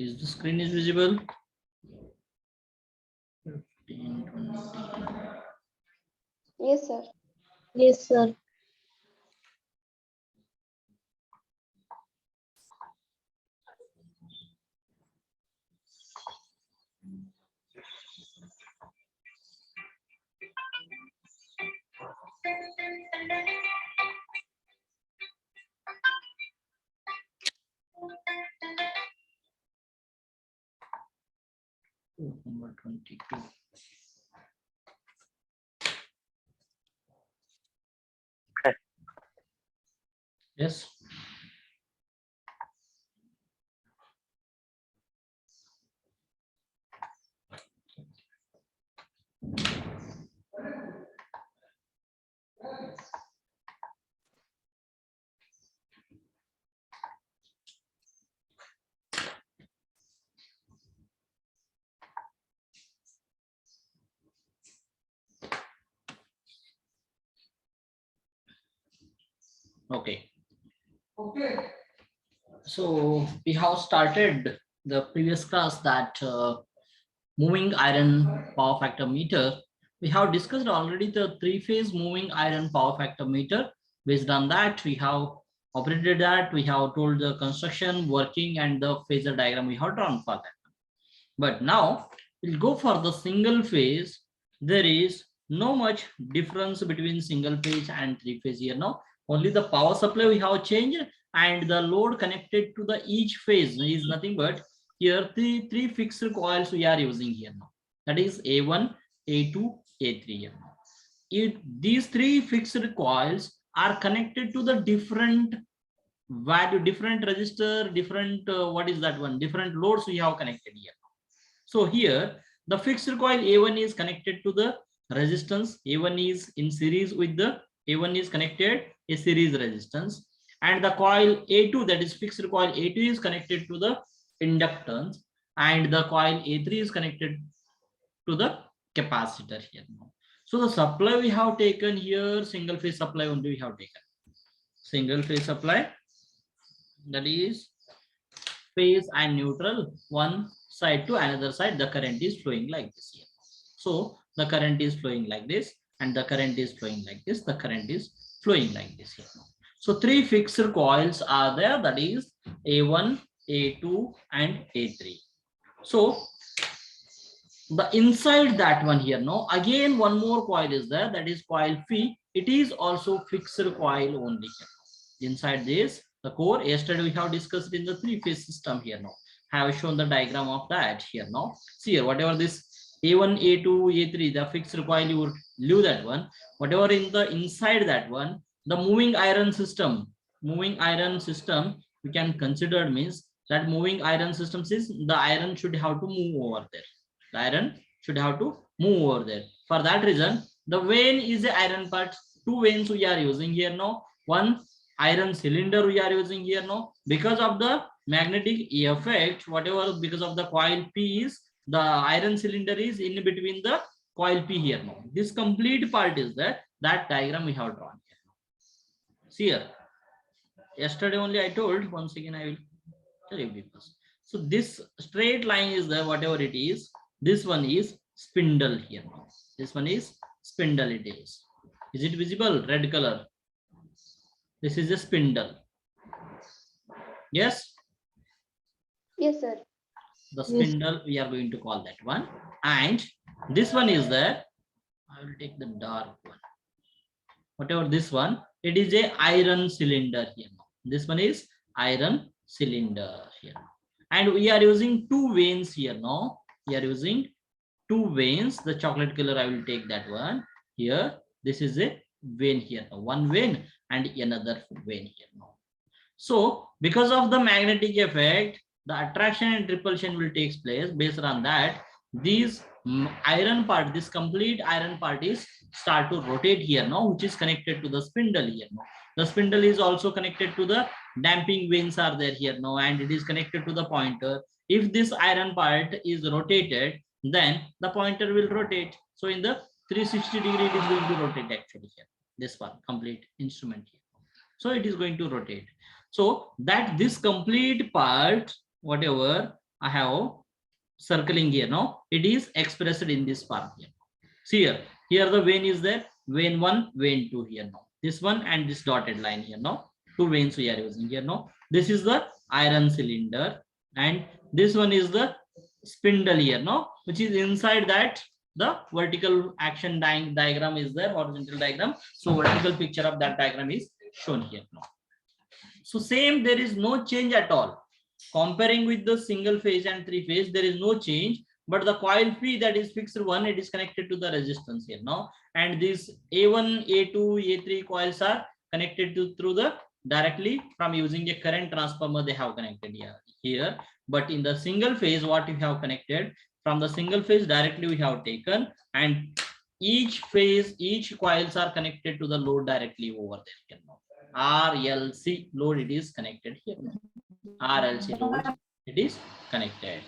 Is the screen is visible? 15, 20. Yes, sir. Yes, sir. Number 22. Yes. Okay. So we have started the previous class that moving iron power factor meter. We have discussed already the three-phase moving iron power factor meter. Based on that, we have operated that. We have told the construction, working, and the phasor diagram we have drawn for that. But now we'll go for the single phase. There is no much difference between single phase and three phase here now. Only the power supply we have changed, and the load connected to the each phase is nothing but here three fixed coils we are using here now. That is A1, A2, A3 here now. These three fixed coils are connected to the different value, different resistor, different what is that one? Different loads we have connected here. So here the fixed coil A1 is connected to the resistance. A1 is in series with the A1 is connected a series resistance, and the coil A2, that is fixed coil A2, is connected to the inductance, and the coil A3 is connected to the capacitor here now. So the supply we have taken here, single phase supply only we have taken. Single phase supply, that is phase and neutral, one side to another side, the current is flowing like this here. So the current is flowing like this, and the current is flowing like this, the current is flowing like this here. So three fixed coils are there, that is A1, A2, and A3. So the inside that one here, no, again one more coil is there, that is coil P. It is also fixed coil only here. Inside this, the core, yesterday we have discussed in the three-phase system here now. I have shown the diagram of that here now. See here, whatever this A1, A2, A3, the fixed coil, you would leave that one. Whatever in the inside that one, the moving iron system, we can consider means that moving iron systems is the iron should have to move over there. The iron should have to move over there. For that reason, the vein is the iron part. Two veins we are using here now. One iron cylinder we are using here now. Because of the magnetic effect, whatever, because of the coil P is, the iron cylinder is in between the coil P here now. This complete part is there. That diagram we have drawn here. See here. Yesterday only I told, once again I will tell you because. So this straight line is there, whatever it is. This one is spindle here now. This one is spindle it is. Is it visible? Red color. This is a spindle. Yes? Yes, sir. The spindle, we are going to call that one. And this one is there. I will take the dark one. Whatever this one, it is a iron cylinder here now. This one is iron cylinder here. And we are using two veins here now. We are using two veins. The chocolate color, I will take that one. Here, this is a vein here. One vein and another vein here now. So, because of the magnetic effect, the attraction and repulsion will take place. Based on that, these iron part, this complete iron part is start to rotate here now, which is connected to the spindle here now. The spindle is also connected to the damping veins are there here now, and it is connected to the pointer. If this iron part is rotated, then the pointer will rotate. So in the 360 degree, it is going to rotate actually here. This one, complete instrument here. So it is going to rotate. So that this complete part, whatever, I have circling here. Now it is expressed in this form here. See here the vein is there, vein 1, vein 2 here now. This one and this dotted line here now. Two veins we are using here now. This is the iron cylinder and this one is the spindle here now, which is inside that the vertical action diagram is there, horizontal diagram. So vertical picture of that diagram is shown here now. So same, there is no change at all. Comparing with the single phase and three phase, there is no change, but the coil P that is fixed one, it is connected to the resistance here now. And these A1, A2, A3 coils are connected to through the directly from using a current transformer they have connected here. But in the single phase, what you have connected from the single phase directly we have taken, and each phase, each coils are connected to the load directly over there here now. RLC load it is connected here. RLC load it is connected.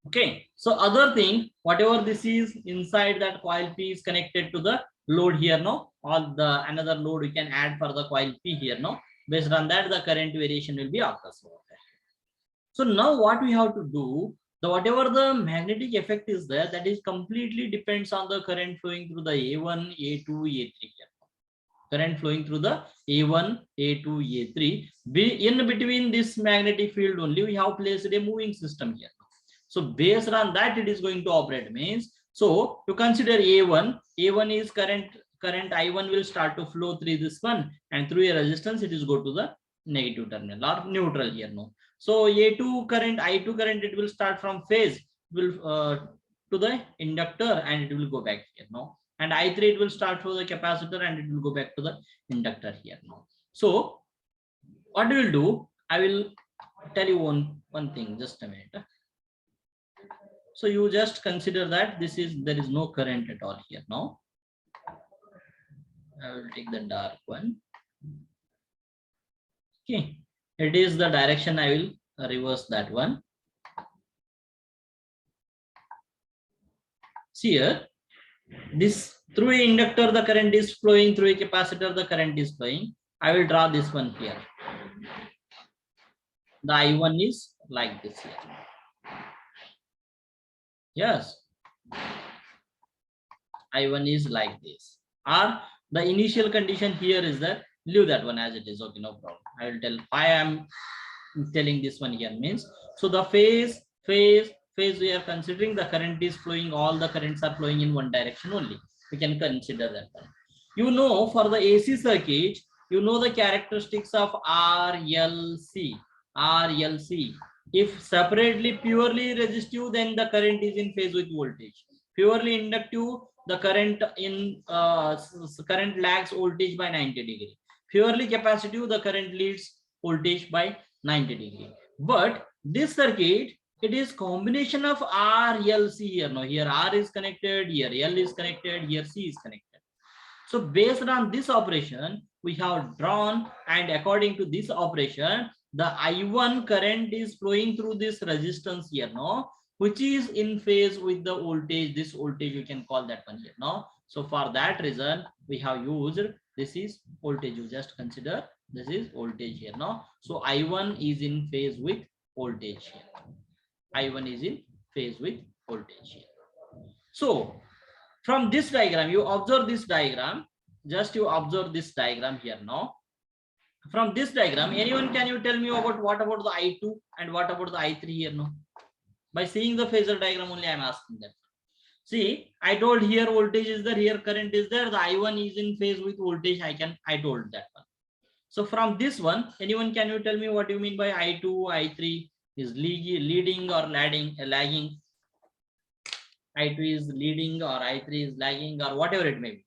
Okay, so other thing, whatever this is inside that coil P is connected to the load here now. All the another load we can add for the coil P here now. Based on that, the current variation will be occurs over there. So now what we have to do, the whatever the magnetic effect is there, that is completely depends on the current flowing through the A1, A2, A3 here. Current flowing through the A1, A2, A3. In between this magnetic field only, we have placed a moving system here. So based on that, it is going to operate means. So you consider A1. A1 is current I1 will start to flow through this one, and through a resistance, it is go to the negative terminal or neutral here now. So A2 current, I2 current, it will start from phase, will to the inductor, and it will go back here now. And I3 it will start for the capacitor and it will go back to the inductor here now. So what we will do, I will tell you one thing, just a minute. So you just consider that there is no current at all here now. I will take the dark one. Okay, it is the direction. I will reverse that one. See here, this through a inductor the current is flowing, through a capacitor the current is flowing. I will draw this one here. The I1 is like this here. Yes, I1 is like this. Or the initial condition here is that leave that one as it is. Okay, no problem. I will tell why I am telling this one here means. So the phase we are considering the current is flowing, all the currents are flowing in one direction only. We can consider that one. You know, for the AC circuit, you know the characteristics of RLC. If separately purely resistive, then the current is in phase with voltage. Purely inductive, the current current lags voltage by 90 degree. Purely capacitive, the current leads voltage by 90 degree. But this circuit, it is combination of RLC here. Now here R is connected, here L is connected, here C is connected. So based on this operation, we have drawn, and according to this operation, the I1 current is flowing through this resistance here now, which is in phase with the voltage. This voltage you can call that one here now. So for that reason, we have used, this is voltage. You just consider this is voltage here now. So I1 is in phase with voltage here. I1 is in phase with voltage here. So from this diagram, you observe this diagram. Just you observe this diagram here now. From this diagram, anyone can you tell me about what about the I2 and what about the I3 here now? By seeing the phasor diagram only, I am asking that. See, I told here voltage is there, here current is there. The I1 is in phase with voltage. I told that one. So from this one, anyone can you tell me what you mean by I2, I3 is leading or lagging? I2 is leading or I3 is lagging or whatever it may be.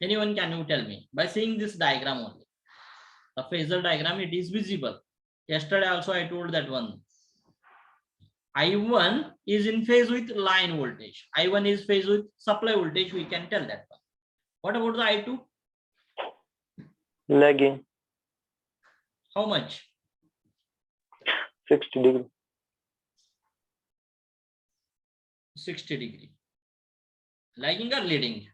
Anyone can you tell me? By seeing this diagram only. The phasor diagram, it is visible. Yesterday also I told that one. I1 is in phase with line voltage. I1 is phase with supply voltage. We can tell that one. What about the I2? Lagging. How much? 60 degree. 60 degree. Lagging or leading?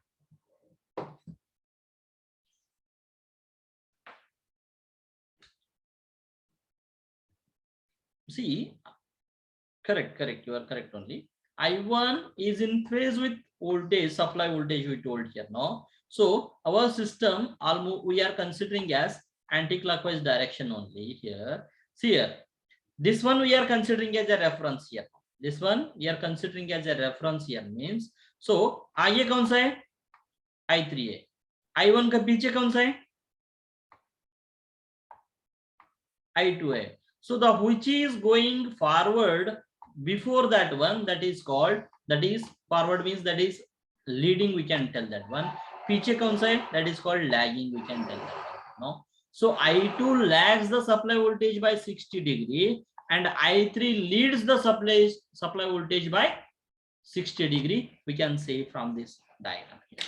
See, correct. You are correct only. I1 is in phase with voltage, supply voltage we told here. No. So our system almost we are considering as anti-clockwise direction only here. See here. This one we are considering as a reference here. This one we are considering as a reference here means. So आगे कौन सा है? I3 है. I1 का पीछे कौन सा है? I2 है. So the which is going forward before that one, that is called, that is forward means that is leading, we can tell that one. पीछे कौन सा है? That is called lagging, we can tell that one. No. So I2 lags the supply voltage by 60 degree and I3 leads the supply voltage by 60 degree, we can say from this diagram here.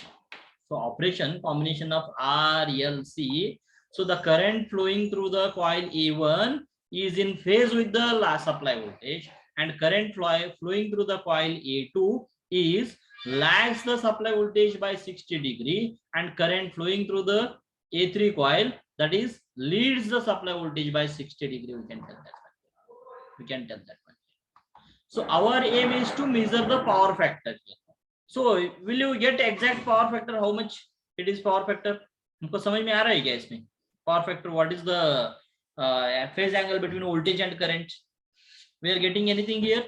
So operation combination of R, L, C. So the current flowing through the coil A1 is in phase with the supply voltage, and current flowing through the coil A2 is lags the supply voltage by 60 degree, and current flowing through the A3 coil, that is leads the supply voltage by 60 degree. We can tell that one. We can tell that one. So our aim is to measure the power factor here. So will you get exact power factor? How much it is power factor? हमको समझ में आ रहा है क्या इसमें? Power factor. What is the phase angle between voltage and current? We are getting anything here?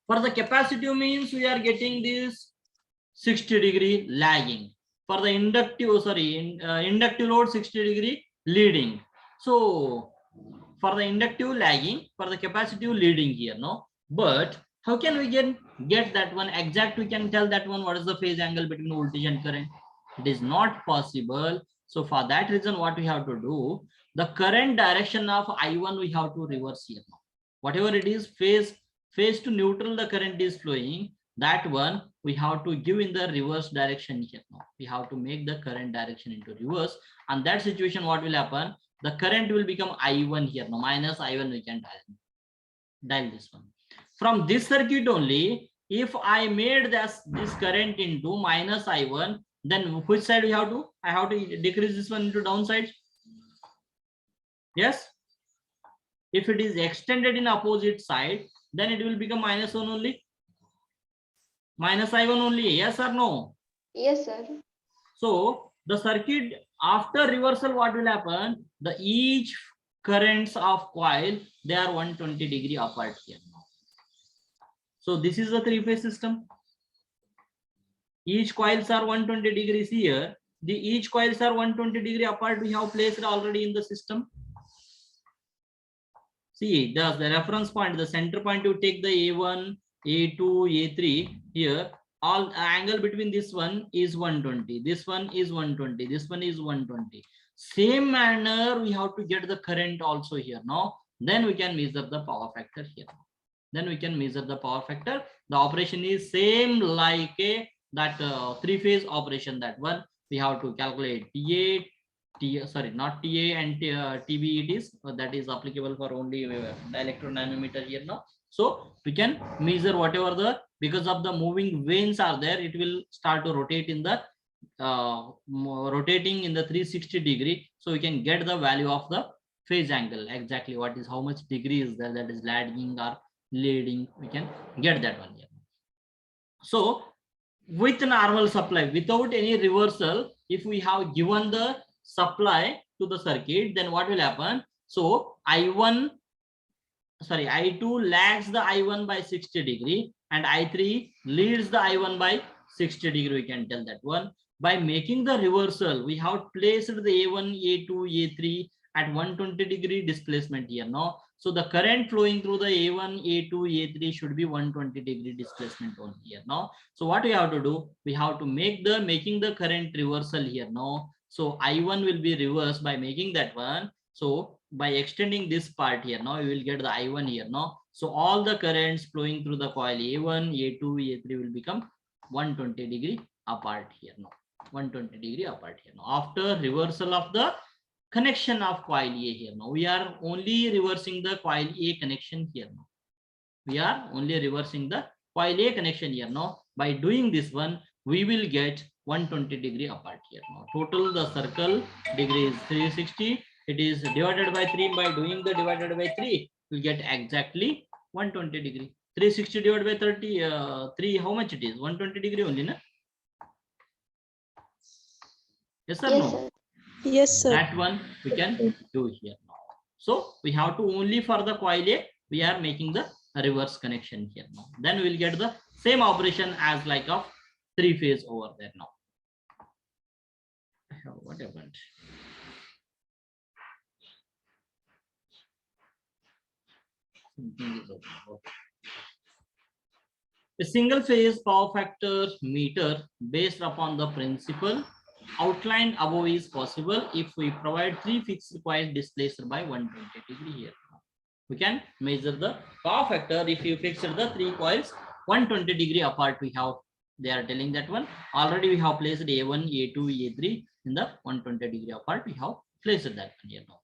For the capacitive means we are getting this 60 degree lagging. For the inductive, inductive load 60 degree leading. So for the inductive lagging, for the capacitive leading here, no? But how can we get that one exact? We can tell that one what is the phase angle between voltage and current. It is not possible. So for that reason, what we have to do, the current direction of I1 we have to reverse here. Whatever it is, phase to neutral the current is flowing, that one we have to give in the reverse direction here. We have to make the current direction into reverse, and that situation what will happen? The current will become I1 here. No, minus I1 we can dial this one. From this circuit only, if I made this current into minus I1, then which side we have to? I have to decrease this one into downside. Yes. If it is extended in opposite side, then it will become minus 1 only. Minus I1 only. Yes or no? Yes, sir. So the circuit after reversal, what will happen? The each currents of coil, they are 120 degree apart here. So this is a three-phase system. Each coils are 120 degrees here. Each coils are 120 degree apart. We have placed already in the system. See, the reference point, the center point, you take the A1, A2, A3 here. All angle between this one is 120. This one is 120. This one is 120. Same manner, we have to get the current also here. Now, then we can measure the power factor here. Then we can measure the power factor. The operation is same like that three-phase operation. That one we have to calculate not TA and TB. It is that is applicable for only electronanometer here now. So we can measure whatever the, because of the moving vanes are there, it will start to rotate in the rotating in the 360 degree. So we can get the value of the phase angle, exactly what is, how much degree is there, that is lagging or leading, we can get that one here. So with normal supply, without any reversal, if we have given the supply to the circuit, then what will happen? So I2 lags the I1 by 60 degree and I3 leads the I1 by 60 degree. We can tell that one. By making the reversal, we have placed the A1, A2, A3 at 120 degree displacement here. No, so the current flowing through the A1, A2, A3 should be 120 degree displacement only here. No, so what we have to do? We have to make the making the current reversal here. No, so I1 will be reversed by making that one. So by extending this part here, now you will get the I1 here. No, so all the currents flowing through the coil A1, A2, A3 will become 120 degree apart here. No, 120 degree apart here. Now after reversal of the connection of coil A here, now we are only reversing the coil A connection here. Now we are only reversing the coil A connection here. Now by doing this one, we will get 120 degree apart here. Now total the circle degree is 360 it is divided by 3. By doing the divided by 3, we'll get exactly 120 degree. 360 divided by 3, how much it is? 120 degree only, na? Yes or Yes, no? sir. Yes, sir. That one we can do here now. So we have to only for the coil A, we are making the reverse connection here now. Then we will get the same operation as like of 3-phase over there now. What happened? Okay. A single phase power factor meter based upon the principle outlined above is possible if we provide 3 fixed coils displaced by 120 degree here. We can measure the power factor if you fix the 3 coils 120 degree apart. We have, they are telling that one already we have placed A1, A2, A3 in the 120 degree apart. We have placed that one here now.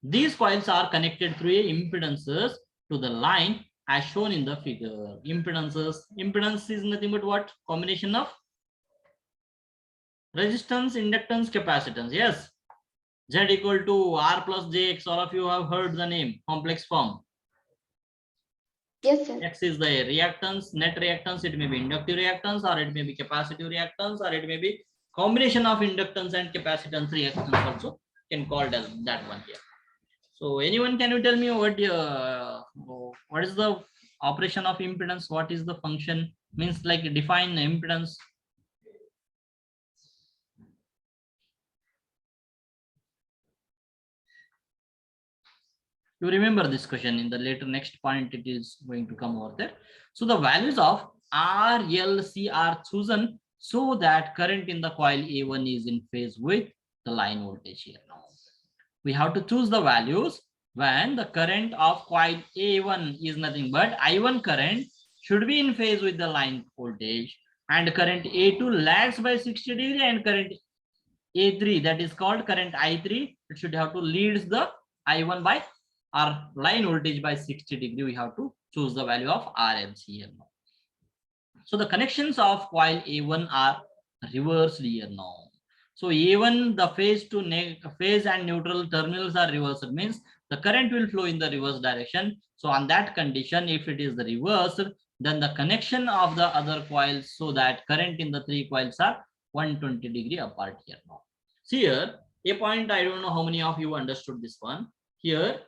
These coils are connected through impedances to the line as shown in the figure. Impedance is nothing but what? Combination of resistance, inductance, capacitance. Yes. Z equal to R plus Jx. All of you have heard the name, complex form. Yes, sir. X is the reactance, net reactance. It may be inductive reactance, or it may be capacitive reactance, or it may be combination of inductance and capacitance reactance also can call that one here. So anyone, can you tell me what is the operation of impedance? What is the function? Means like define impedance. You remember this question in the later next point, it is going to come over there. So the values of R, L, C are chosen so that current in the coil A1 is in phase with the line voltage here now. We have to choose the values when the current of coil A1 is nothing but I1 current should be in phase with the line voltage, and current A2 lags by 60 degree, and current A3, that is called current I3, it should have to leads the I1 by our line voltage by 60 degree. We have to choose the value of RLC here now. So the connections of coil A1 are reversed here now. So A1, the phase and neutral terminals are reversed. It means the current will flow in the reverse direction. So on that condition, if it is the reverse, then the connection of the other coils, so that current in the 3 coils are 120 degree apart here now. See here, a point, I don't know how many of you understood this one. Here,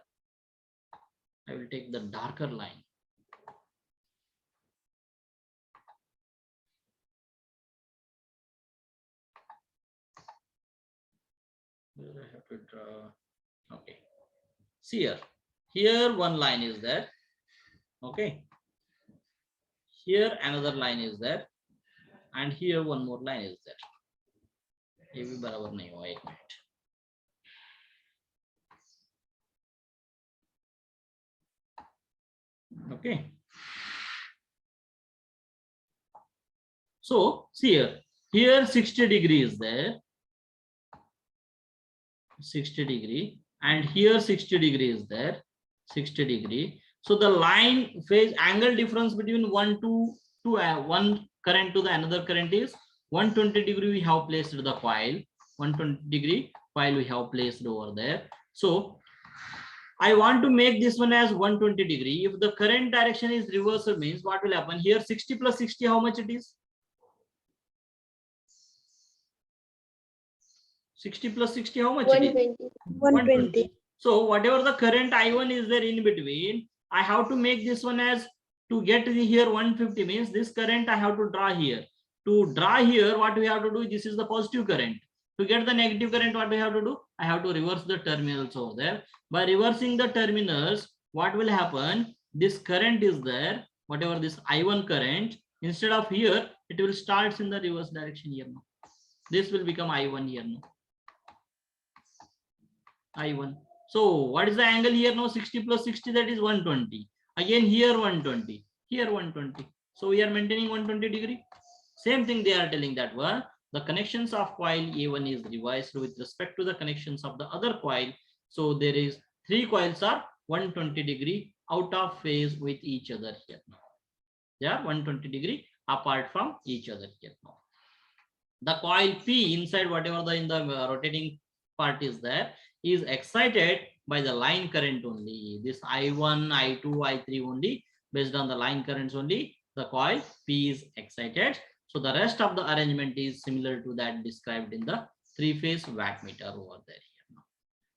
I will take the darker line. Where I have to draw. Okay. See here one line is there. Okay. Here another line is there, and here one more line is there. ये भी बराबर नहीं हुआ, एक minute. Okay. So see here 60 degree is there, 60 degree, and here 60 degree is there, 60 degree. So the line phase angle difference between one current to the another current is 120 degree. We have placed the coil 120 degree coil we have placed over there. So I want to make this one as 120 degree. If the current direction is reversal, means what will happen here? 60 plus 60, how much it is? 60 plus 60, how much 120. it is? 120. So whatever the current I1 is there in between, I have to make this one as, to get here 150 means this current I have to draw here. To draw here, what we have to do, this is the positive current. To get the negative current, what we have to do? I have to reverse the terminals over there. By reversing the terminals, what will happen? This current is there, whatever this I1 current, instead of here, it will start in the reverse direction here now. This will become I1 here now. I1. So what is the angle here now? 60 plus 60, that is 120. Again here 120, here 120. So we are maintaining 120 degree. Same thing they are telling that one. The connections of coil A1 is revised with respect to the connections of the other coil. So there is 3 coils are 120 degree out of phase with each other here now. They are 120 degree apart from each other here now. The coil P inside, whatever the in the rotating part is there, is excited by the line current only. This I1, I2, I3 only, based on the line currents only, the coil P is excited. So the rest of the arrangement is similar to that described in the three-phase wattmeter over there.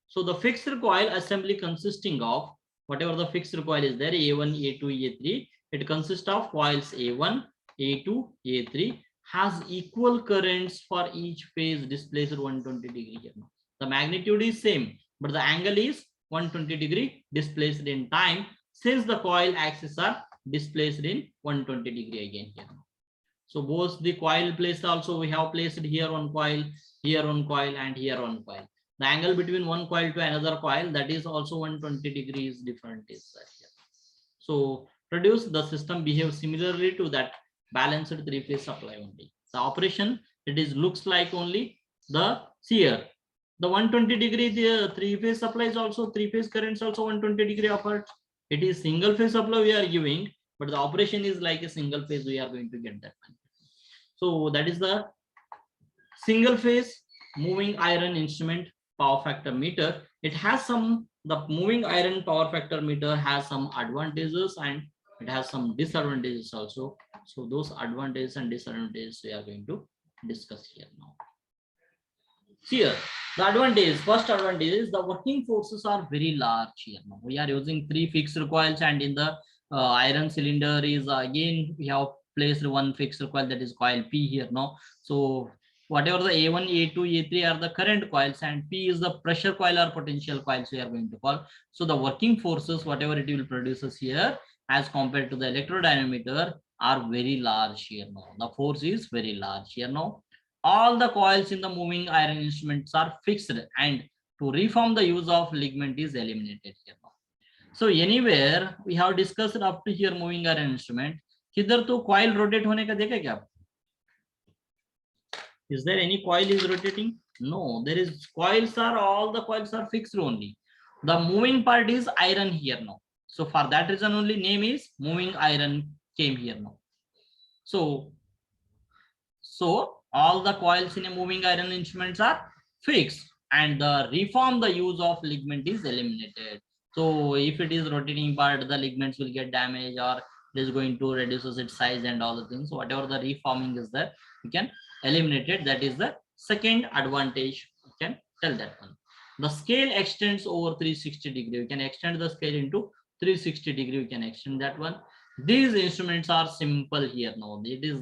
So the fixed coil assembly consisting of whatever the fixed coil is there, A1, A2, A3, it consists of coils A1, A2, A3, has equal currents for each phase displaced 120 degree here. The magnitude is same, but the angle is 120 degree displaced in time, since the coil axes are displaced in 120 degree again here. So both the coil place also we have placed here on coil, and here on coil. The angle between one coil to another coil, that is also 120 degrees different is here. So produce the system behaves similarly to that balanced three-phase supply only. The operation, it is looks like only the here. The 120 degree the three-phase supply is also three-phase currents also 120 degree apart. It is single phase supply we are giving, but the operation is like a single phase we are going to get that one. So that is the single phase moving iron instrument power factor meter. It has some, the moving iron power factor meter has some advantages and it has some disadvantages also. So those advantages and disadvantages we are going to discuss here now. Here, the advantage, first advantage is the working forces are very large here now. We are using three fixed coils, and in the iron cylinder is again we have placed one fixed coil, that is coil P here now. So whatever the A1, A2, A3 are the current coils, and P is the pressure coil or potential coils we are going to call. So the working forces, whatever it will produces here as compared to the electrodynamometer, are very large here now. The force is very large here now. All the coils in the moving iron instruments are fixed, and to reform the use of ligament is eliminated here now. So anywhere we have discussed up to here moving iron instrument, किधर तो coil rotate होने का देखा क्या? Is there any coil is rotating? No, there is coils are, all the coils are fixed only. The moving part is iron here now. So for that reason only name is moving iron came here now. So all the coils in a moving iron instruments are fixed, and the reform the use of ligament is eliminated. So if it is rotating part, the ligaments will get damaged, or it is going to reduce its size and all the things. So whatever the reforming is there, you can eliminate it. That is the second advantage. You can tell that one. The scale extends over 360 degree. You can extend the scale into 360 degree. You can extend that one. These instruments are simple here now. It is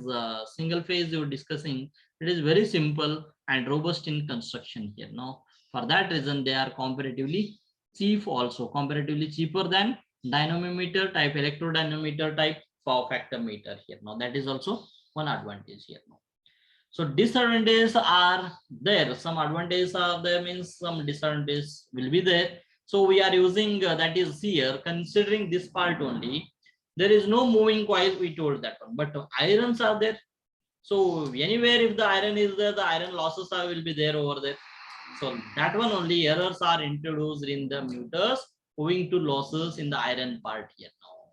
single phase you're discussing. It is very simple and robust in construction here now. For that reason, they are comparatively cheap also, comparatively cheaper than dynamometer type, electrodynamometer type power factor meter here now. That is also one advantage here now. So disadvantages are there. Some advantages are there, means some disadvantages will be there. So we are using that is here, considering this part only. There is no moving coil, we told that one, but irons are there. So anywhere if the iron is there, the iron losses will be there over there. So that one only errors are introduced in the meters owing to losses in the iron part here now.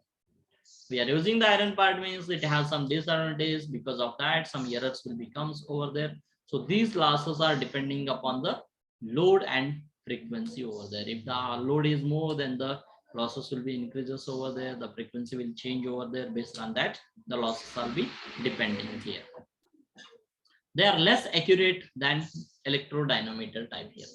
We are using the iron part means it has some disadvantages. Because of that, some errors will becomes over there. So these losses are depending upon the load and frequency over there. If the load is more, then the losses will be increases over there. The frequency will change over there. Based on that, the losses will be depending here. They are less accurate than electrodynamometer type here.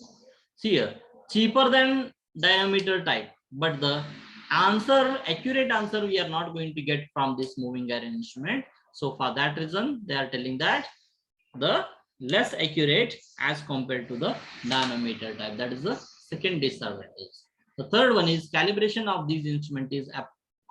See here, cheaper than dynamometer type, but the answer, accurate answer, we are not going to get from this moving iron instrument. So for that reason, they are telling that the less accurate as compared to the dynamometer type. That is the second disadvantage. The third one is calibration of these instruments is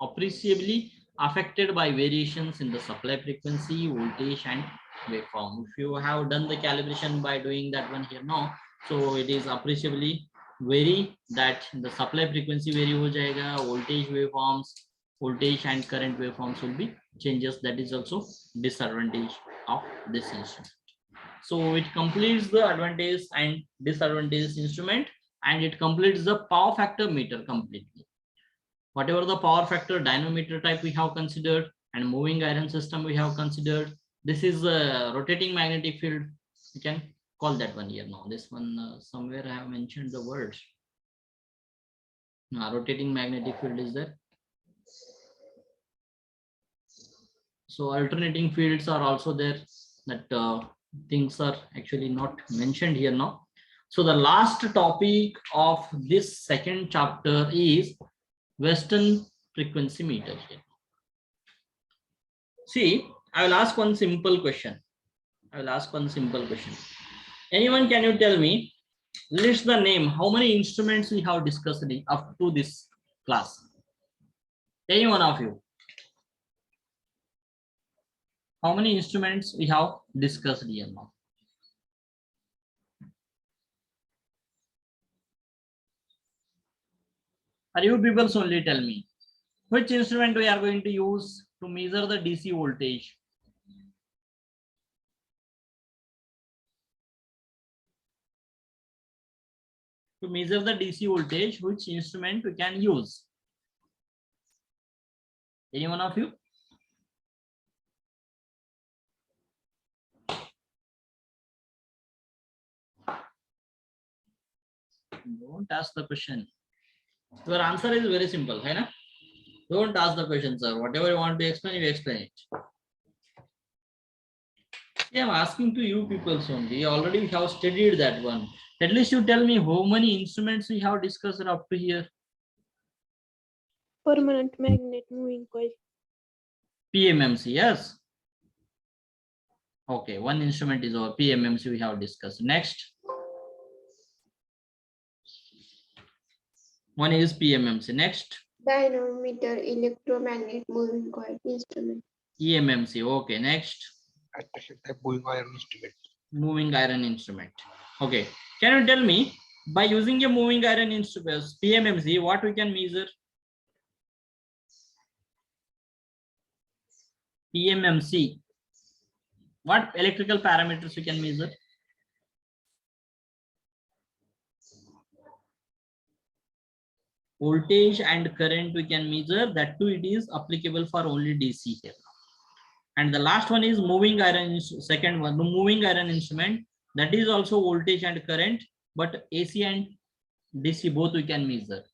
appreciably affected by variations in the supply frequency, voltage, and waveform. If you have done the calibration by doing that one here now, so it is appreciably vary, that the supply frequency vary ho jayega, voltage waveforms, voltage and current waveforms will be changes. That is also disadvantage of this instrument. So it completes the advantage and disadvantages instrument, and it completes the power factor meter completely. Whatever the power factor dynamometer type we have considered and moving iron system we have considered. This is a rotating magnetic field. You can call that one here now. This one somewhere I have mentioned the words. Rotating magnetic field is there. So alternating fields are also there. That things are actually not mentioned here now. So the last topic of this second chapter is Weston frequency meter here. See, I will ask one simple question. Anyone, can you tell me, list the name, how many instruments we have discussed up to this class? Any one of you? How many instruments we have discussed here now? Are you people only tell me which instrument we are going to use to measure the DC voltage? To measure the DC voltage, which instrument we can use? Any one of you? Don't ask the question. Your answer is very simple, hai na? Don't ask the question, sir. Whatever you want to explain, you explain it. Yeah, I'm asking to you people only. Already have studied that one. At least you tell me how many instruments we have discussed up to here. Permanent magnet moving coil. PMMC, yes. Okay, one instrument is our PMMC we have discussed. Next. One is PMMC. Next. Dynamometer, electromagnet moving coil instrument. EMMC. Okay, next. Moving iron instrument. Moving iron instrument. Okay. Can you tell me, by using a moving iron instrument, PMMC, what we can measure? PMMC. What electrical parameters we can measure? Voltage and current we can measure. That too, it is applicable for only DC here. And the last one is moving iron. Second one, the moving iron instrument. That is also voltage and current, but AC and DC both we can measure.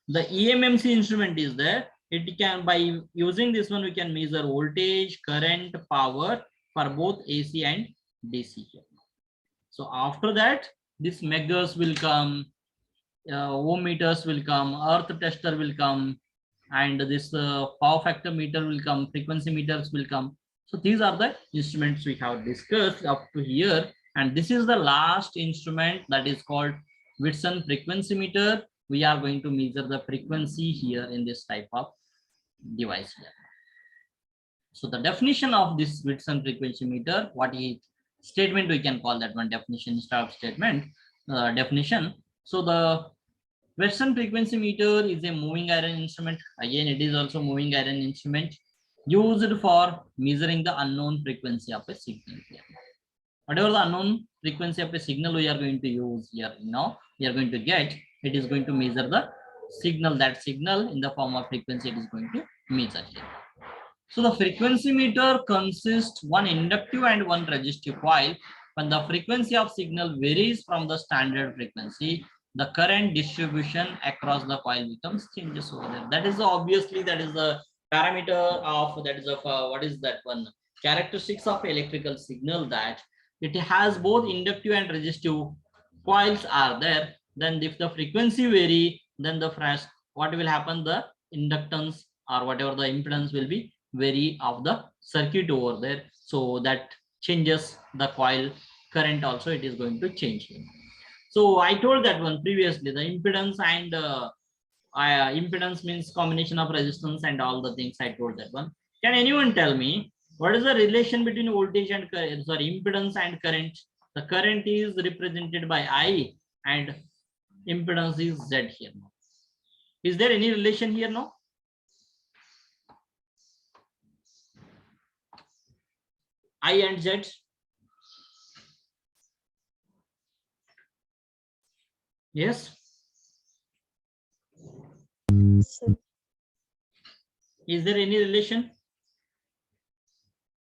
The EMMC instrument is there. It can, by using this one, we can measure voltage, current, power for both AC and DC here. So after that, this megas will come, ohm meters will come, earth tester will come, and this power factor meter will come, frequency meters will come. So these are the instruments we have discussed up to here. And this is the last instrument, that is called Weston frequency meter. We are going to measure the frequency here in this type of device here. So the definition of this Weston frequency meter, what is statement, we can call that one definition instead of statement, definition. So the Weston frequency meter is a moving iron instrument. Again, it is also moving iron instrument used for measuring the unknown frequency of a signal here. Whatever the unknown frequency of a signal we are going to use here now, we are going to get, it is going to measure the signal. That signal in the form of frequency, it is going to measure here. So the frequency meter consists one inductive and one resistive coil. When the frequency of signal varies from the standard frequency, the current distribution across the coil becomes changes over there. That is obviously, that is the parameter of, that is of what is that one, characteristics of electrical signal, that it has both inductive and resistive coils are there. Then if the frequency vary, then the what will happen, the inductance or whatever the impedance will be vary of the circuit over there. So that changes the coil current also, it is going to change here. So I told that one previously, the impedance and impedance means combination of resistance and all the things, I told that one. Can anyone tell me what is the relation between voltage and current, sorry, impedance and current? The current is represented by I and impedance is Z here now. Is there any relation here now? I and Z. Yes. Sir. Is there any relation?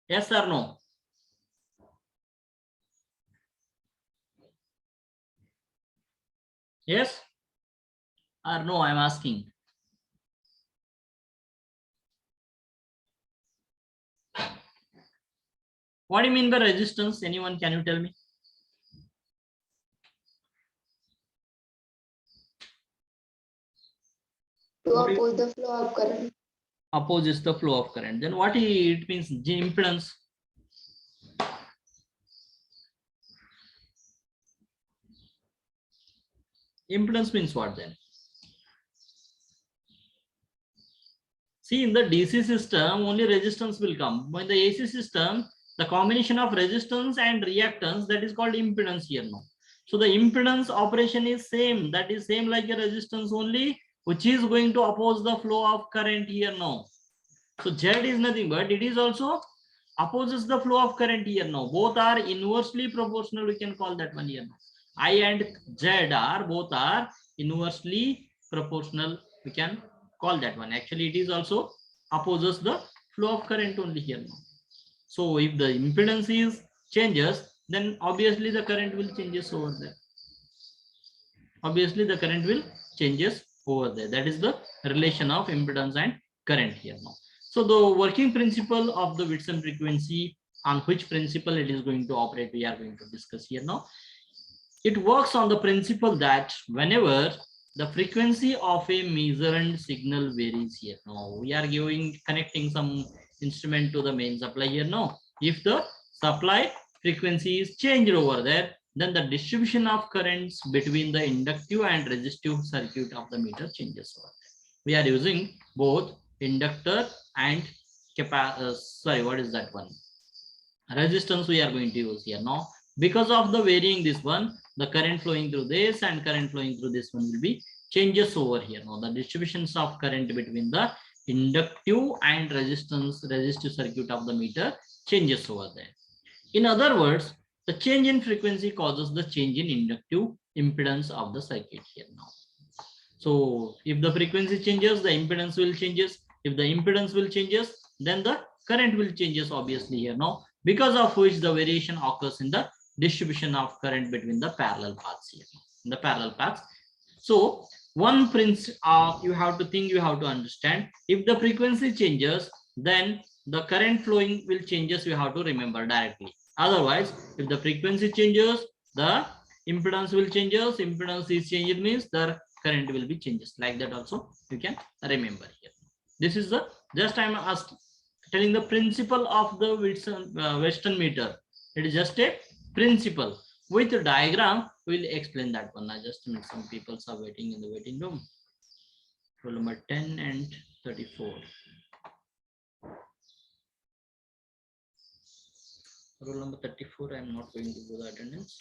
Yes or no? Yes or no? I'm asking. What do you mean by resistance? Anyone, can you tell me? To oppose the flow of current. Opposes the flow of current. Then what it means? Impedance. Impedance means what then? See, in the DC system, only resistance will come. When the AC system, the combination of resistance and reactance, that is called impedance here now. So the impedance operation is same. That is same like a resistance only, which is going to oppose the flow of current here now. So Z is nothing but it is also opposes the flow of current here now. Both are inversely proportional. We can call that one here now. I and Z are both are inversely proportional. We can call that one. Actually, it is also opposes the flow of current only here now. So if the impedance is changes, then obviously the current will changes over there. Obviously the current will changes over there. That is the relation of impedance and current here now. So the working principle of the Weston frequency, on which principle it is going to operate, we are going to discuss here now. It works on the principle that whenever the frequency of a measured signal varies here now, we are connecting some instrument to the main supply here now. If the supply frequency is changed over there, then the distribution of currents between the inductive and resistive circuit of the meter changes over there. We are using both inductor and what is that one? Resistance we are going to use here now. Because of the varying this one, the current flowing through this and current flowing through this one will be changes over here now. The distributions of current between the inductive and resistive circuit of the meter changes over there. In other words, the change in frequency causes the change in inductive impedance of the circuit here now. So if the frequency changes, the impedance will changes. If the impedance will changes, then the current will changes obviously here now, because of which the variation occurs in the distribution of current between the parallel paths here, in the parallel paths. So one principle you have to think, you have to understand, if the frequency changes, then the current flowing will changes, you have to remember directly. Otherwise, if the frequency changes, the impedance will changes. Impedance is changed means the current will be changes. Like that also you can remember here. This is the just I'm telling the principle of the Weston meter. It is just a principle. With the diagram, we'll explain that one. I just mean some people are waiting in the waiting room. Roll number 10 and 34. Roll number 34, I'm not going to do the attendance.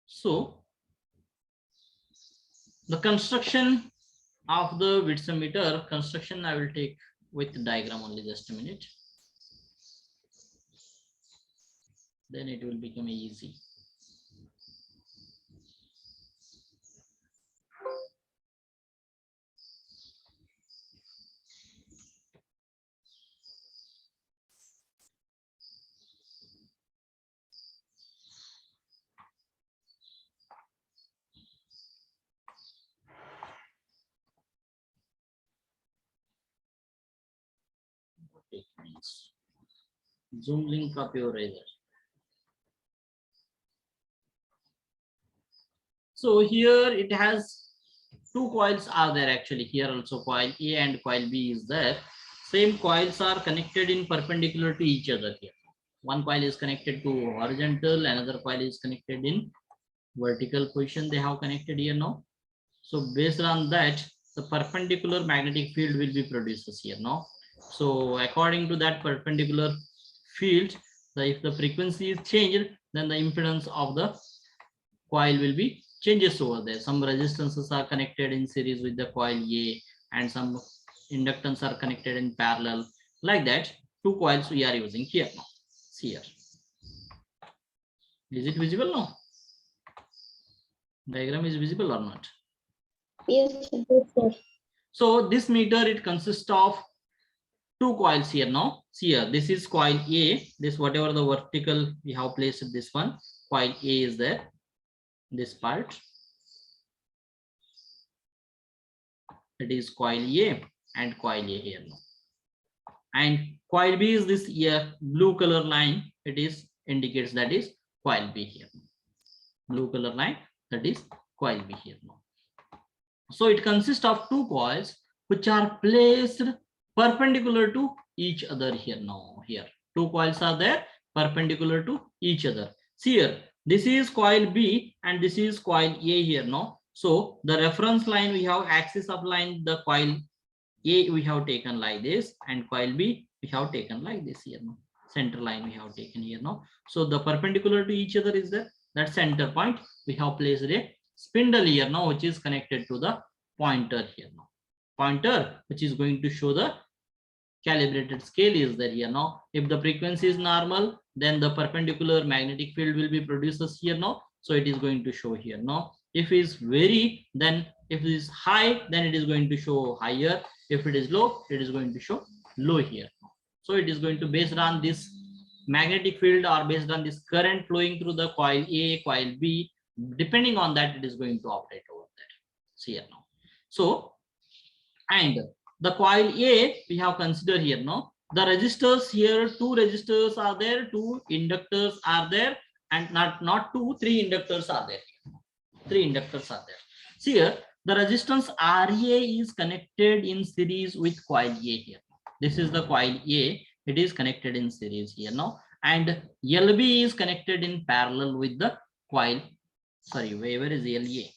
So the construction of the Weston meter construction I will take with the diagram only, just a minute. Then it will become easy. Zoom link of your razor. So here it has two coils are there actually. Here also coil A and coil B is there. Same coils are connected in perpendicular to each other here. One coil is connected to horizontal, another coil is connected in vertical position. They have connected here now. So based on that, the perpendicular magnetic field will be produced here now. So according to that perpendicular field, if the frequency is changed, then the impedance of the coil will be changes over there. Some resistances are connected in series with the coil A and some inductance are connected in parallel. Like that, two coils we are using here now. See here. Is it visible now? Diagram is visible or not? Yes, sir. So this meter, it consists of two coils here now. See here, this is coil A. This whatever the vertical we have placed this one, coil A is there. this part, it is coil A and coil A here now. And coil B is this here blue color line, it is indicates that is coil B here. Blue color line, that is coil B here now. So it consists of two coils which are placed perpendicular to each other here now. Here two coils are there perpendicular to each other. See here, this is coil B and this is coil A here now. So the reference line, we have axis of line, the coil A we have taken like this, and coil B we have taken like this here now. Center line we have taken here now. So the perpendicular to each other is there, that center point. We have placed a spindle here now, which is connected to the pointer here now. Pointer, which is going to show the calibrated scale is there here now. If the frequency is normal, then the perpendicular magnetic field will be produced here now. So it is going to show here now. If it is very, then if it is high, then it is going to show higher. If it is low, it is going to show low here. So it is going to based on this magnetic field or based on this current flowing through the coil A, coil B, depending on that, it is going to operate over there. See here now. So, and the coil A we have considered here now. The resistors here, two resistors are there, two inductors are there, and not two, three inductors are there. Three inductors are there. See here, the resistance RA is connected in series with coil A here. This is the coil A. It is connected in series here now, and LB is connected in parallel with the coil. Sorry, where is LA?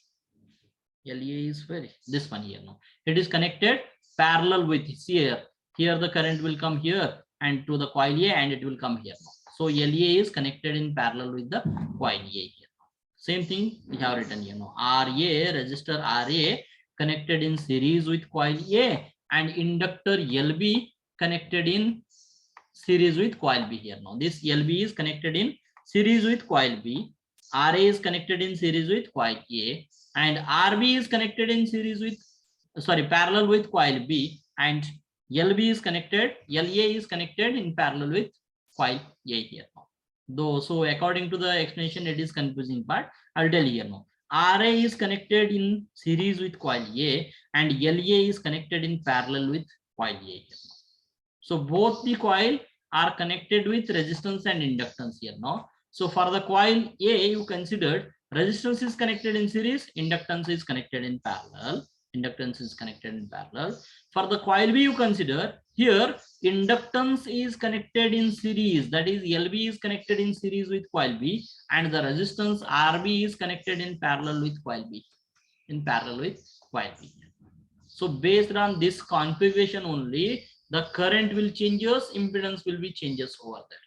LA is where? This one here now. It is connected parallel with here. Here the current will come here and to the coil A, and it will come here now. So LA is connected in parallel with the coil A here. Same thing we have written here now. RA, resistor RA connected in series with coil A, and inductor LB connected in series with coil B here now. This LB is connected in series with coil B, RA is connected in series with coil A, and RB is connected in series with, sorry, parallel with coil B, and LB is connected, LA is connected in parallel with coil A here now. Though, so according to the explanation, it is confusing part. I'll tell you here now. RA is connected in series with coil A, and LA is connected in parallel with coil A here now. So both the coil are connected with resistance and inductance here now. So for the coil A, you considered resistance is connected in series, inductance is connected in parallel. Inductance is connected in parallel. For the coil B, you consider here inductance is connected in series, that is LB is connected in series with coil B, and the resistance RB is connected in parallel with coil B, in parallel with coil B. So based on this configuration only, the current will changes, impedance will be changes over there.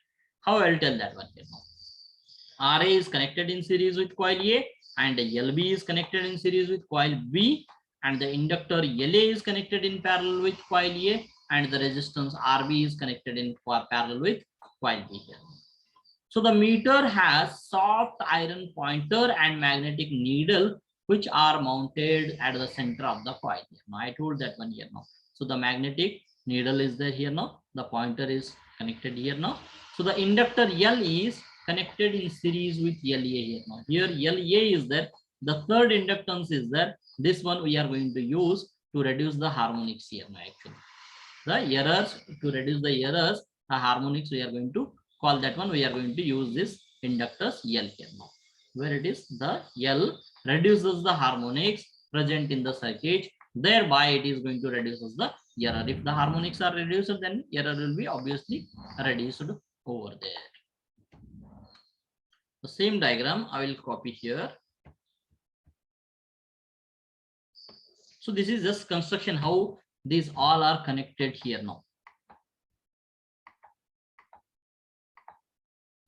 How I'll tell that one here now. RA is connected in series with coil A, and LB is connected in series with coil B, and the inductor LA is connected in parallel with coil A, and the resistance RB is connected in parallel with coil B here. So the meter has soft iron pointer and magnetic needle which are mounted at the center of the coil here. Now I told that one here now. So the magnetic needle is there here now. The pointer is connected here now. So the inductor L is connected in series with LA here now. Here LA is there. The third inductance is there. This one we are going to use to reduce the harmonics here now actually. The errors, to reduce the errors, the harmonics we are going to call that one. We are going to use this inductors L here now. Where it is the L reduces the harmonics present in the circuit. Thereby it is going to reduce the error. If the harmonics are reduced, then error will be obviously reduced over there. The same diagram I will copy here. So this is just construction, how these all are connected here now.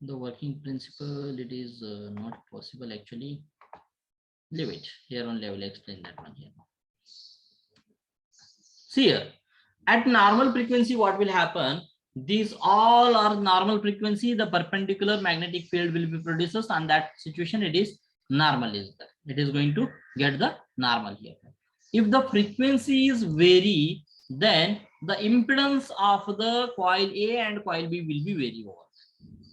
The working principle, it is not possible actually. Leave it here only. I will explain that one here now. See here, at normal frequency, what will happen? These all are normal frequency. The perpendicular magnetic field will be produced. On that situation, it is normal is there. It is going to get the normal here. If the frequency is vary, then the impedance of the coil A and coil B will be very over.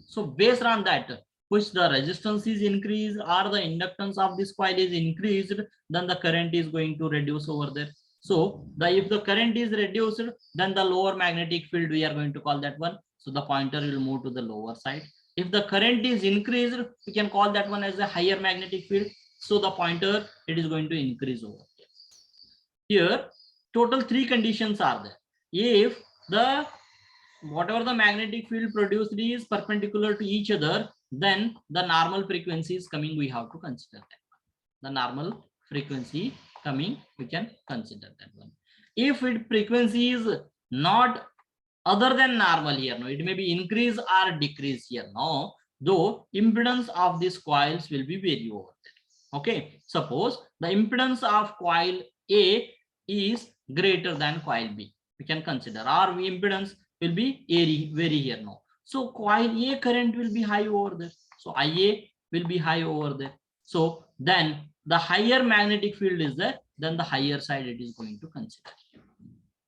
So based on that, which the resistance is increased or the inductance of this coil is increased, then the current is going to reduce over there. So if the current is reduced, then the lower magnetic field we are going to call that one. So the pointer will move to the lower side. If the current is increased, we can call that one as a higher magnetic field. So the pointer, it is going to increase over here. Here, total three conditions are there. If the whatever the magnetic field produced is perpendicular to each other, then the normal frequency is coming, we have to consider that one. The normal frequency coming, we can consider that one. If it frequency is not other than normal here, no, it may be increase or decrease here, no, though impedance of these coils will be vary over there. Okay, suppose the impedance of coil A is greater than coil B, we can consider, or impedance will be vary here now. So coil A current will be high over there. So IA will be high over there. So then the higher magnetic field is there, then the higher side it is going to consider.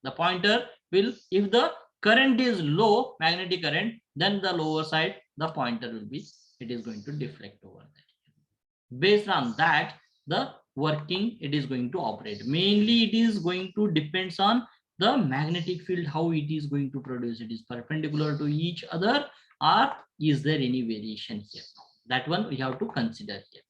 The pointer will, if the current is low, magnetic current, then the lower side, the pointer will be, it is going to deflect over there. Based on that, the working it is going to operate. Mainly it is going to depends on the magnetic field, how it is going to produce. It is perpendicular to each other, or is there any variation here? That one we have to consider here.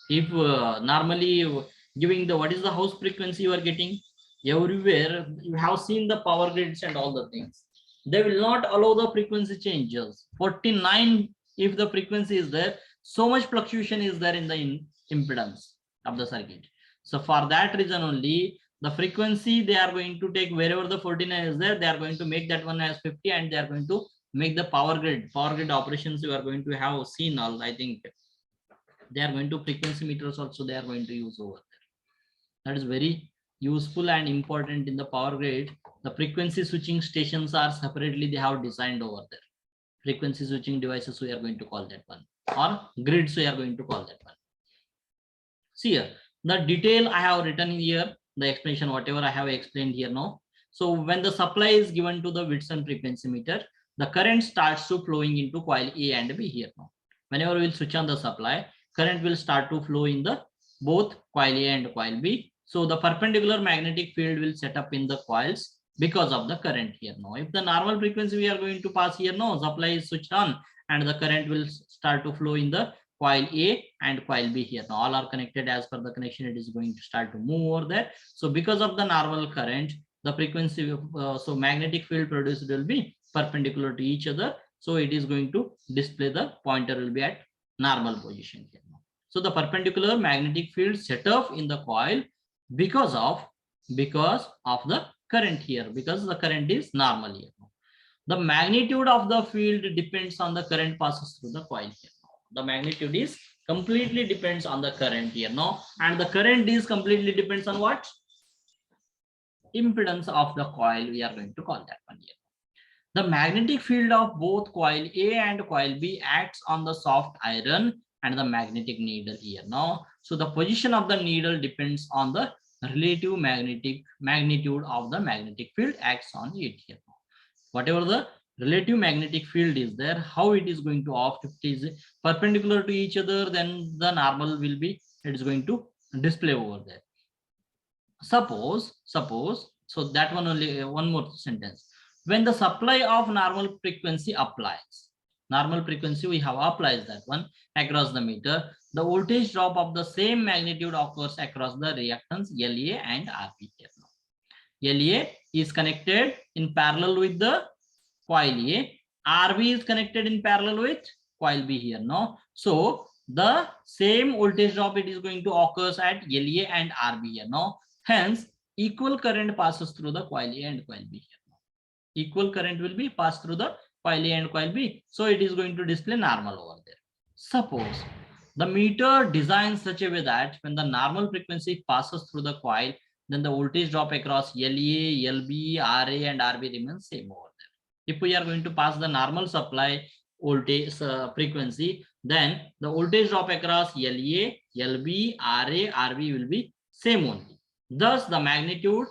If normally giving the, what is the house frequency you are getting, everywhere you have seen the power grids and all the things, they will not allow the frequency changes. 49, if the frequency is there, so much fluctuation is there in the impedance of the circuit. So for that reason only, the frequency they are going to take wherever the 49 is there, they are going to make that one as 50, and they are going to make the power grid operations you are going to have seen all. I think they are going to frequency meters also they are going to use over there. That is very useful and important in the power grid. The frequency switching stations are separately they have designed over there. Frequency switching devices we are going to call that one, or grids we are going to call that one. See here, the detail I have written in here, the explanation whatever I have explained here now. So when the supply is given to the Weston frequency meter, the current starts to flowing into coil A and B here now. Whenever we'll switch on the supply, current will start to flow in the both coil A and coil B. So the perpendicular magnetic field will set up in the coils because of the current here now. If the normal frequency we are going to pass here now, supply is switched on and the current will start to flow in the coil A and coil B here. Now all are connected as per the connection, it is going to start to move over there. So because of the normal current, the frequency so magnetic field produced will be perpendicular to each other. So it is going to display, the pointer will be at normal position here. So the perpendicular magnetic field set off in the coil because of the current here, because the current is normal here. The magnitude of the field depends on the current passes through the coil here. The magnitude is completely depends on the current here now, and the current is completely depends on what? Impedance of the coil, we are going to call that one here. The magnetic field of both coil A and coil B acts on the soft iron and the magnetic needle here now. So the position of the needle depends on the relative magnitude of the magnetic field acts on it here. Whatever the relative magnetic field is there, how it is going to act. If it is perpendicular to each other, then the normal will be, it is going to display over there. Suppose, so that one only, one more sentence. When the supply of normal frequency applies, normal frequency we have applies that one across the meter, the voltage drop of the same magnitude occurs across the reactance LA and RB here. LA is connected in parallel with the coil A, RB is connected in parallel with coil B here now. So the same voltage drop it is going to occur at LA and RB here now. Hence equal current passes through the coil A and coil B here. Equal current will be passed through the coil A and coil B. So it is going to display normal over there. Suppose the meter designed such a way that when the normal frequency passes through the coil, then the voltage drop across LA, LB, RA and RB remains same over there. If we are going to pass the normal supply voltage frequency, then the voltage drop across LA, LB, RA, RB will be same only. Thus the magnitude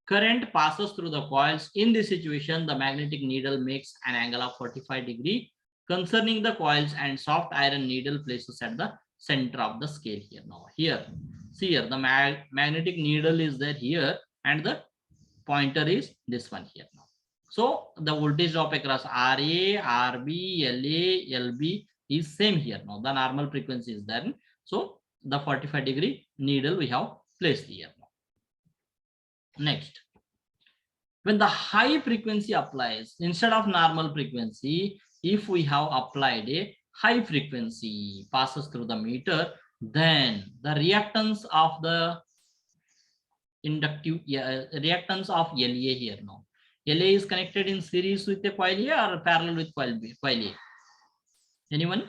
current passes through the coils. In this situation, the magnetic needle makes an angle of 45 degree concerning the coils and soft iron needle places at the center of the scale here. Now here, see here, the magnetic needle is there here and the pointer is this one here now. So the voltage drop across RA, RB, LA, LB is same here now. The normal frequency is there. So the 45-degree needle we have placed here now. Next, when the high frequency applies instead of normal frequency, if we have applied a high frequency passes through the meter, then the reactance of the inductive reactance of LA here now. LA is connected in series with the coil A or parallel with coil B, coil A. Anyone?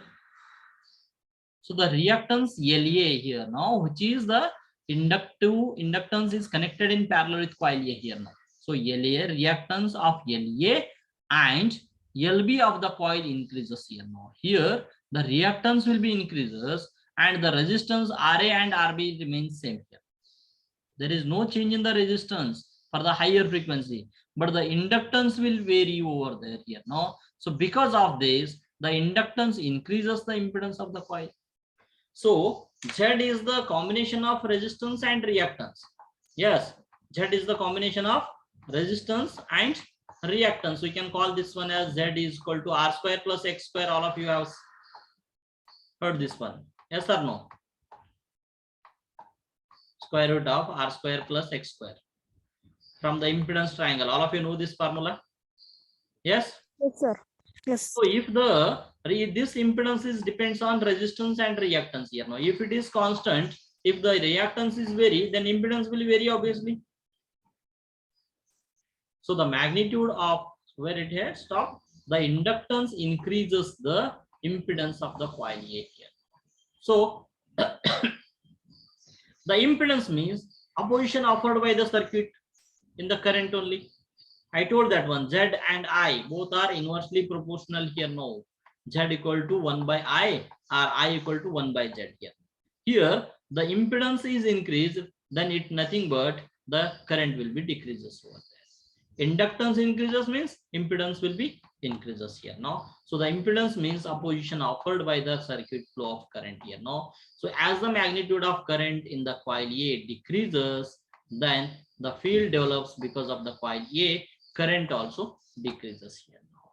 So the reactance LA here now, which is the inductance is connected in parallel with coil A here now. So LA, reactance of LA and LB of the coil increases here now. Here the reactance will be increases and the resistance RA and RB remains same here. There is no change in the resistance for the higher frequency, but the inductance will vary over there here now. So because of this, the inductance increases the impedance of the coil. So Z is the combination of resistance and reactance. Yes, Z is the combination of resistance and reactance. We can call this one as Z is equal to R square plus X square. All of you have heard this one. Yes or no? Square root of R square plus X square from the impedance triangle. All of you know this formula? Yes? Yes, sir. Yes. So if the this impedance is depends on resistance and reactance here now. If it is constant, if the reactance is vary, then impedance will vary obviously. So the magnitude of where it had stopped, the inductance increases the impedance of the coil A here. So the impedance means opposition offered by the circuit in the current only. I told that one, Z and I both are inversely proportional here now. Z equal to 1 by I or I equal to 1 by Z here. Here the impedance is increased, then it nothing but the current will be decreases over there. Inductance increases means impedance will be increases here now. So the impedance means opposition offered by the circuit flow of current here now. So as the magnitude of current in the coil A decreases, then the field develops because of the coil A, current also decreases here now.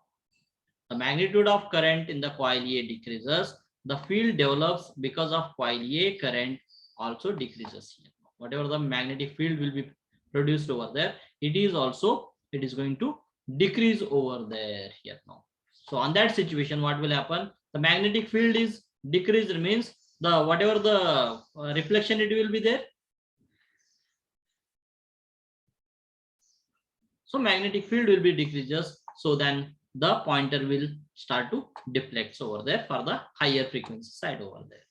The magnitude of current in the coil A decreases, the field develops because of coil A, current also decreases here. Whatever the magnetic field will be produced over there, it is going to decrease over there here now. So on that situation, what will happen? The magnetic field is decreased means the whatever the reflection it will be there. So magnetic field will be decreases. So then the pointer will start to deflect over there for the higher frequency side over there.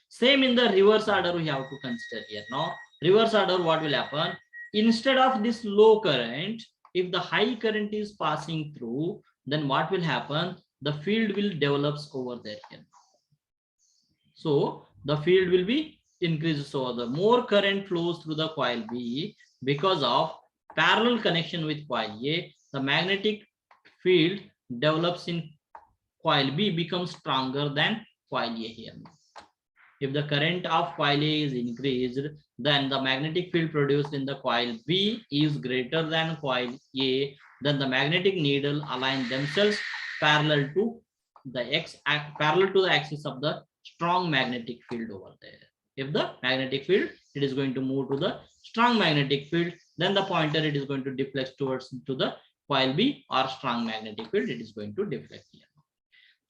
Same in the reverse order we have to consider here. Now reverse order, what will happen? Instead of this low current, if the high current is passing through, then what will happen? The field will develops over there here. So the field will be increases over the more current flows through the coil B because of parallel connection with coil A. The magnetic field develops in coil B becomes stronger than coil A here. If the current of coil A is increased, then the magnetic field produced in the coil B is greater than coil A, then the magnetic needle align themselves parallel to the axis of the strong magnetic field over there. If the magnetic field, it is going to move to the strong magnetic field, then the pointer it is going to deflect towards to the coil B or strong magnetic field, it is going to deflect here.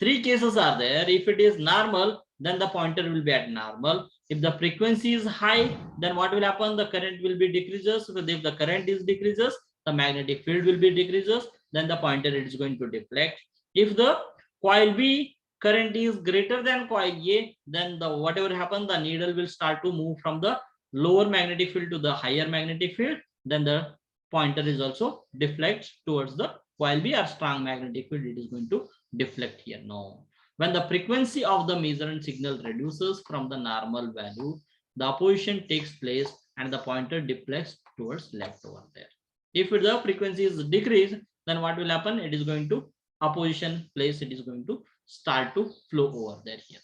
Three cases are there. If it is normal, then the pointer will be at normal. If the frequency is high, then what will happen? The current will be decreases. If the current is decreases, the magnetic field will be decreases, then the pointer it is going to deflect. If the coil B current is greater than coil A, then the whatever happens, the needle will start to move from the lower magnetic field to the higher magnetic field, then the pointer is also deflect towards the coil B or strong magnetic field, it is going to deflect here. No. When the frequency of the measurement signal reduces from the normal value, the opposition takes place and the pointer deflects towards left over there. If the frequency is decreased, then what will happen? It is going to opposition place, it is going to start to flow over there here.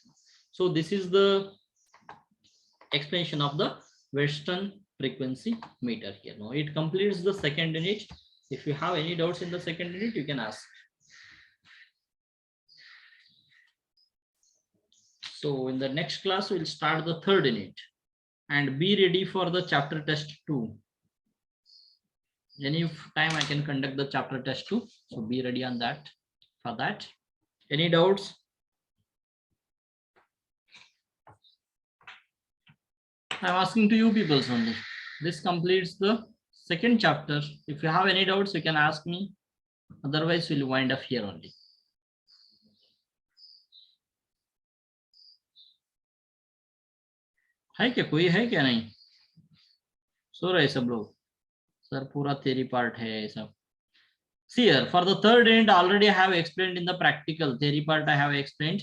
So this is the explanation of the Weston frequency meter here. Now it completes the second unit. If you have any doubts in the second unit, you can ask. So in the next class, we'll start the third unit and be ready for the chapter test 2. Any time I can conduct the chapter test 2. So be ready on that for that. Any doubts? I'm asking to you people only. This completes the second chapter. If you have any doubts, you can ask me. Otherwise, we'll wind up here only. है क्या कोई है क्या नहीं सो रहे सब लोग sir पूरा theory part है सब. See here, for the third unit, already I have explained in the practical theory part. I have explained.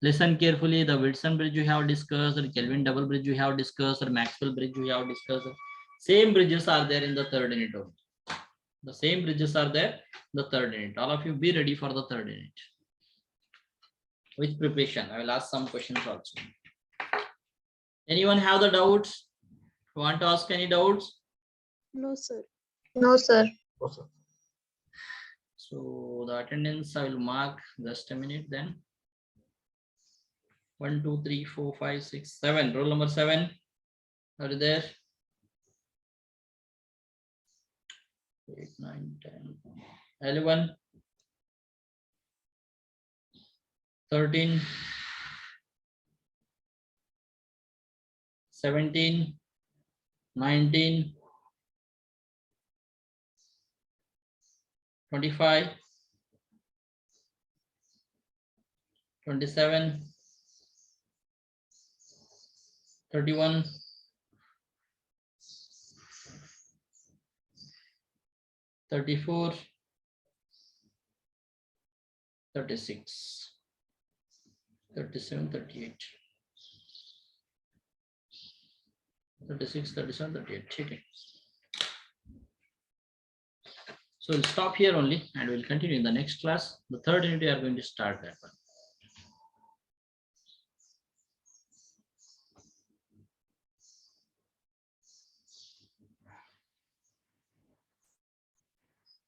Listen carefully. The Weston bridge we have discussed, the Kelvin double bridge we have discussed, the Maxwell bridge we have discussed. Same bridges are there in the third unit. The same bridges are there in the third unit. All of you be ready for the third unit. With preparation, I will ask some questions also. Anyone have the doubts? Want to ask any doubts? No, sir. No, sir. Also, So the attendance I will mark just a minute then. 1, 2, 3, 4, 5, 6, 7. Roll number 7. Are you there? 8, 9, 10, 11, 13, 17, 19, 25, 27, 31, 34, 36, 37, 38, 36, 37, 38. Okay. So we'll stop here only and we'll continue in the next class. The third unit we are going to start that one.